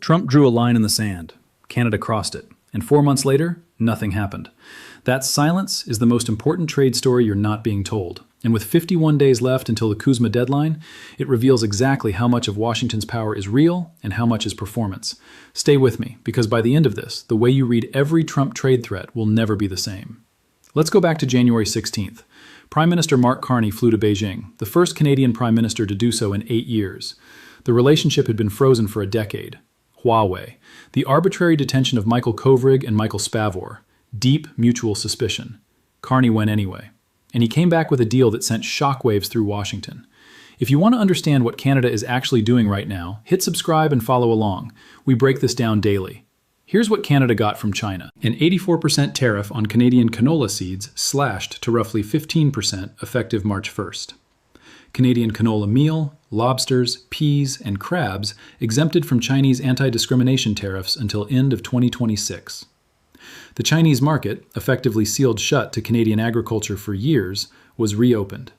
Trump drew a line in the sand. Canada crossed it. And 4 months later, nothing happened. That silence is the most important trade story you're not being told. And with 51 days left until the CUSMA deadline, it reveals exactly how much of Washington's power is real and how much is performance. Stay with me, because by the end of this, the way you read every Trump trade threat will never be the same. Let's go back to January 16th. Prime Minister Mark Carney flew to Beijing, the first Canadian Prime Minister to do so in 8 years. The relationship had been frozen for a decade. Huawei, the arbitrary detention of Michael Kovrig and Michael Spavor, deep mutual suspicion. Carney went anyway. And he came back with a deal that sent shockwaves through Washington. If you want to understand what Canada is actually doing right now, hit subscribe and follow along. We break this down daily. Here's what Canada got from China. An 84% tariff on Canadian canola seeds slashed to roughly 15% effective March 1st. Canadian canola meal, lobsters, peas, and crabs exempted from Chinese anti-discrimination tariffs until end of 2026. The Chinese market, effectively sealed shut to Canadian agriculture for years, was reopened.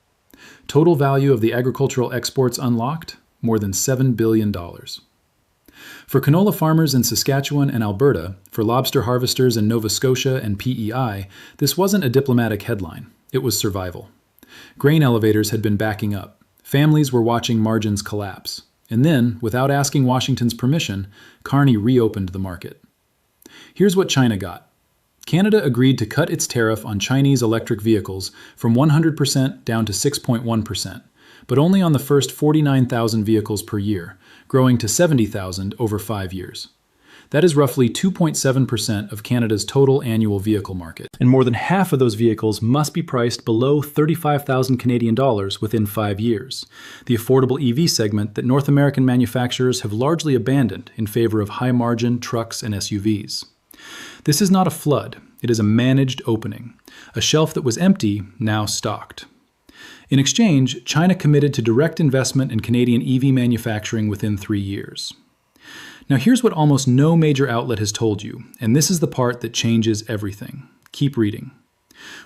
Total value of the agricultural exports unlocked? More than $7 billion. For canola farmers in Saskatchewan and Alberta, for lobster harvesters in Nova Scotia and PEI, this wasn't a diplomatic headline. It was survival. Grain elevators had been backing up. Families were watching margins collapse. And then, without asking Washington's permission, Carney reopened the market. Here's what China got. Canada agreed to cut its tariff on Chinese electric vehicles from 100% down to 6.1%, but only on the first 49,000 vehicles per year, growing to 70,000 over 5 years. That is roughly 2.7% of Canada's total annual vehicle market. And more than half of those vehicles must be priced below 35,000 Canadian dollars within 5 years, the affordable EV segment that North American manufacturers have largely abandoned in favor of high-margin trucks and SUVs. This is not a flood, it is a managed opening, a shelf that was empty, now stocked. In exchange, China committed to direct investment in Canadian EV manufacturing within 3 years. Now here's what almost no major outlet has told you, and this is the part that changes everything. Keep reading.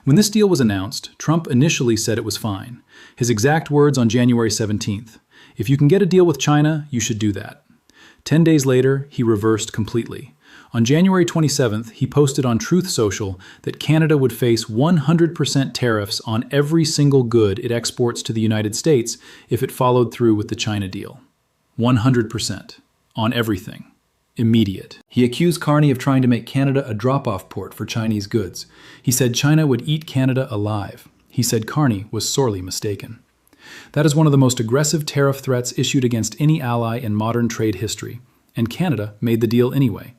When this deal was announced, Trump initially said it was fine. His exact words on January 17th, "If you can get a deal with China, you should do that." 10 days later, he reversed completely. On January 27th, he posted on Truth Social that Canada would face 100% tariffs on every single good it exports to the United States if it followed through with the China deal. 100%. On everything. Immediate. He accused Carney of trying to make Canada a drop-off port for Chinese goods. He said China would eat Canada alive. He said Carney was sorely mistaken. That is one of the most aggressive tariff threats issued against any ally in modern trade history, and Canada made the deal anyway.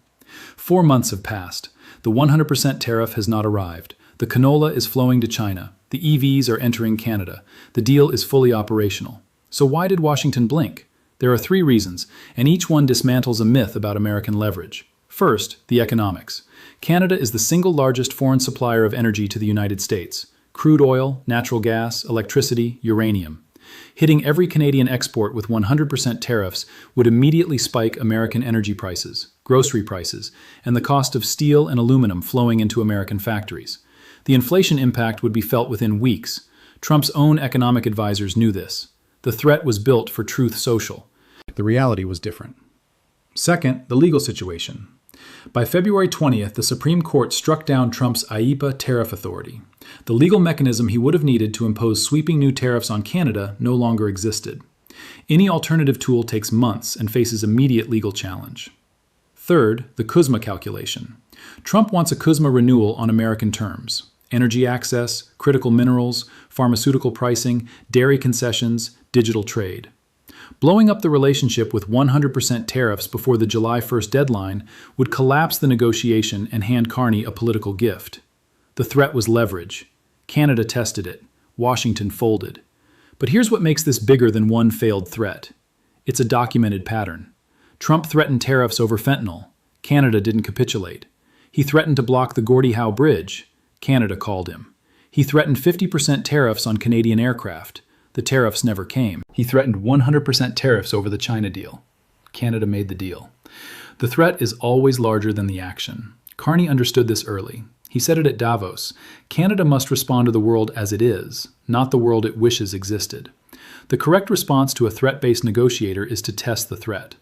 4 months have passed. The 100% tariff has not arrived. The canola is flowing to China. The EVs are entering Canada. The deal is fully operational. So why did Washington blink? There are 3 reasons, and each one dismantles a myth about American leverage. First, the economics. Canada is the single largest foreign supplier of energy to the United States. Crude oil, natural gas, electricity, uranium. Hitting every Canadian export with 100% tariffs would immediately spike American energy prices, grocery prices, and the cost of steel and aluminum flowing into American factories. The inflation impact would be felt within weeks. Trump's own economic advisors knew this. The threat was built for Truth Social. The reality was different. Second, the legal situation. By February 20th, the Supreme Court struck down Trump's IEEPA tariff authority. The legal mechanism he would have needed to impose sweeping new tariffs on Canada no longer existed. Any alternative tool takes months and faces immediate legal challenge. Third, the CUSMA calculation. Trump wants a CUSMA renewal on American terms. Energy access, critical minerals, pharmaceutical pricing, dairy concessions, digital trade. Blowing up the relationship with 100% tariffs before the July 1st deadline would collapse the negotiation and hand Carney a political gift. The threat was leverage. Canada tested it. Washington folded. But here's what makes this bigger than one failed threat. It's a documented pattern. Trump threatened tariffs over fentanyl. Canada didn't capitulate. He threatened to block the Gordie Howe Bridge. Canada called him. He threatened 50% tariffs on Canadian aircraft. The tariffs never came. He threatened 100% tariffs over the China deal. Canada made the deal. The threat is always larger than the action. Carney understood this early. He said it at Davos. Canada must respond to the world as it is, not the world it wishes existed. The correct response to a threat-based negotiator is to test the threat.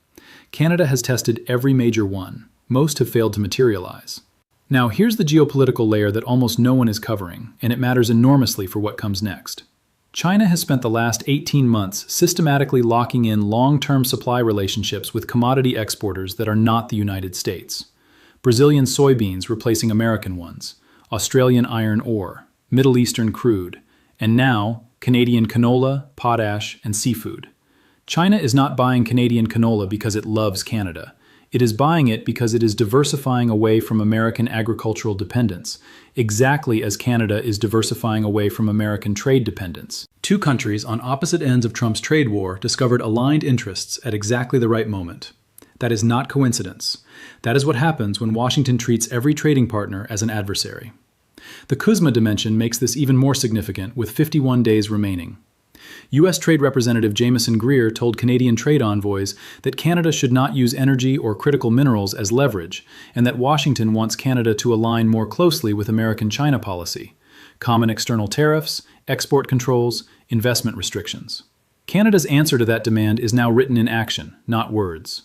Canada has tested every major one. Most have failed to materialize. Now, here's the geopolitical layer that almost no one is covering, and it matters enormously for what comes next. China has spent the last 18 months systematically locking in long-term supply relationships with commodity exporters that are not the United States. Brazilian soybeans replacing American ones, Australian iron ore, Middle Eastern crude, and now Canadian canola, potash, and seafood. China is not buying Canadian canola because it loves Canada. It is buying it because it is diversifying away from American agricultural dependence, exactly as Canada is diversifying away from American trade dependence. Two countries on opposite ends of Trump's trade war discovered aligned interests at exactly the right moment. That is not coincidence. That is what happens when Washington treats every trading partner as an adversary. The CUSMA dimension makes this even more significant, with 51 days remaining. U.S. Trade Representative Jamieson Greer told Canadian trade envoys that Canada should not use energy or critical minerals as leverage, and that Washington wants Canada to align more closely with American China policy, common external tariffs, export controls, investment restrictions. Canada's answer to that demand is now written in action, not words.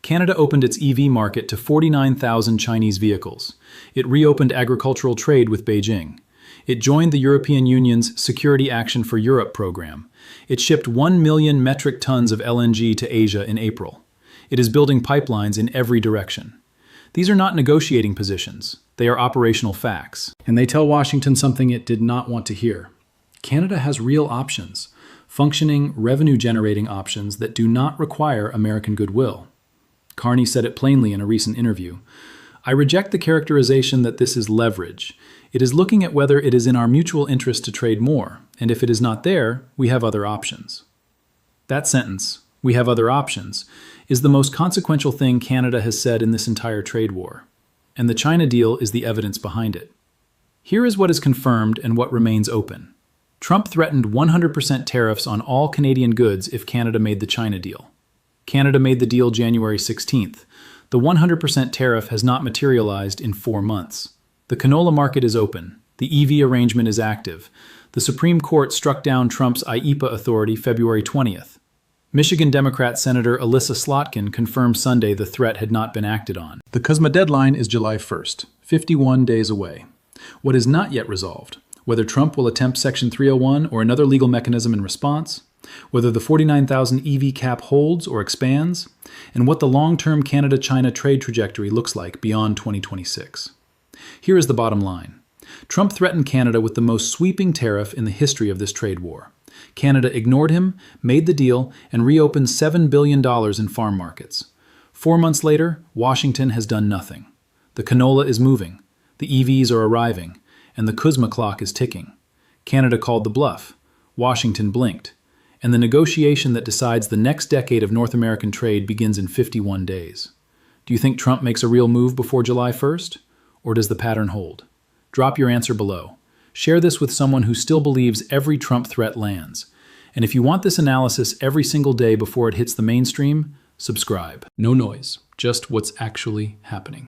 Canada opened its EV market to 49,000 Chinese vehicles. It reopened agricultural trade with Beijing. It joined the European Union's Security Action for Europe program. It shipped 1 million metric tons of LNG to Asia in April. It is building pipelines in every direction. These are not negotiating positions. They are operational facts. And they tell Washington something it did not want to hear. Canada has real options, functioning, revenue-generating options that do not require American goodwill. Carney said it plainly in a recent interview. I reject the characterization that this is leverage. It is looking at whether it is in our mutual interest to trade more, and if it is not there, we have other options. That sentence, we have other options, is the most consequential thing Canada has said in this entire trade war. And the China deal is the evidence behind it. Here is what is confirmed and what remains open. Trump threatened 100% tariffs on all Canadian goods if Canada made the China deal. Canada made the deal January 16th. The 100% tariff has not materialized in 4 months. The canola market is open. The EV arrangement is active. The Supreme Court struck down Trump's IEEPA authority February 20th. Michigan Democrat Senator Alyssa Slotkin confirmed Sunday the threat had not been acted on. The CUSMA deadline is July 1st, 51 days away. What is not yet resolved, whether Trump will attempt Section 301 or another legal mechanism in response, whether the 49,000 EV cap holds or expands, and what the long-term Canada-China trade trajectory looks like beyond 2026. Here is the bottom line. Trump threatened Canada with the most sweeping tariff in the history of this trade war. Canada ignored him, made the deal, and reopened $7 billion in farm markets. 4 months later, Washington has done nothing. The canola is moving, the EVs are arriving, and the CUSMA clock is ticking. Canada called the bluff. Washington blinked. And the negotiation that decides the next decade of North American trade begins in 51 days. Do you think Trump makes a real move before July 1st? Or does the pattern hold? Drop your answer below. Share this with someone who still believes every Trump threat lands. And if you want this analysis every single day before it hits the mainstream, subscribe. No noise, just what's actually happening.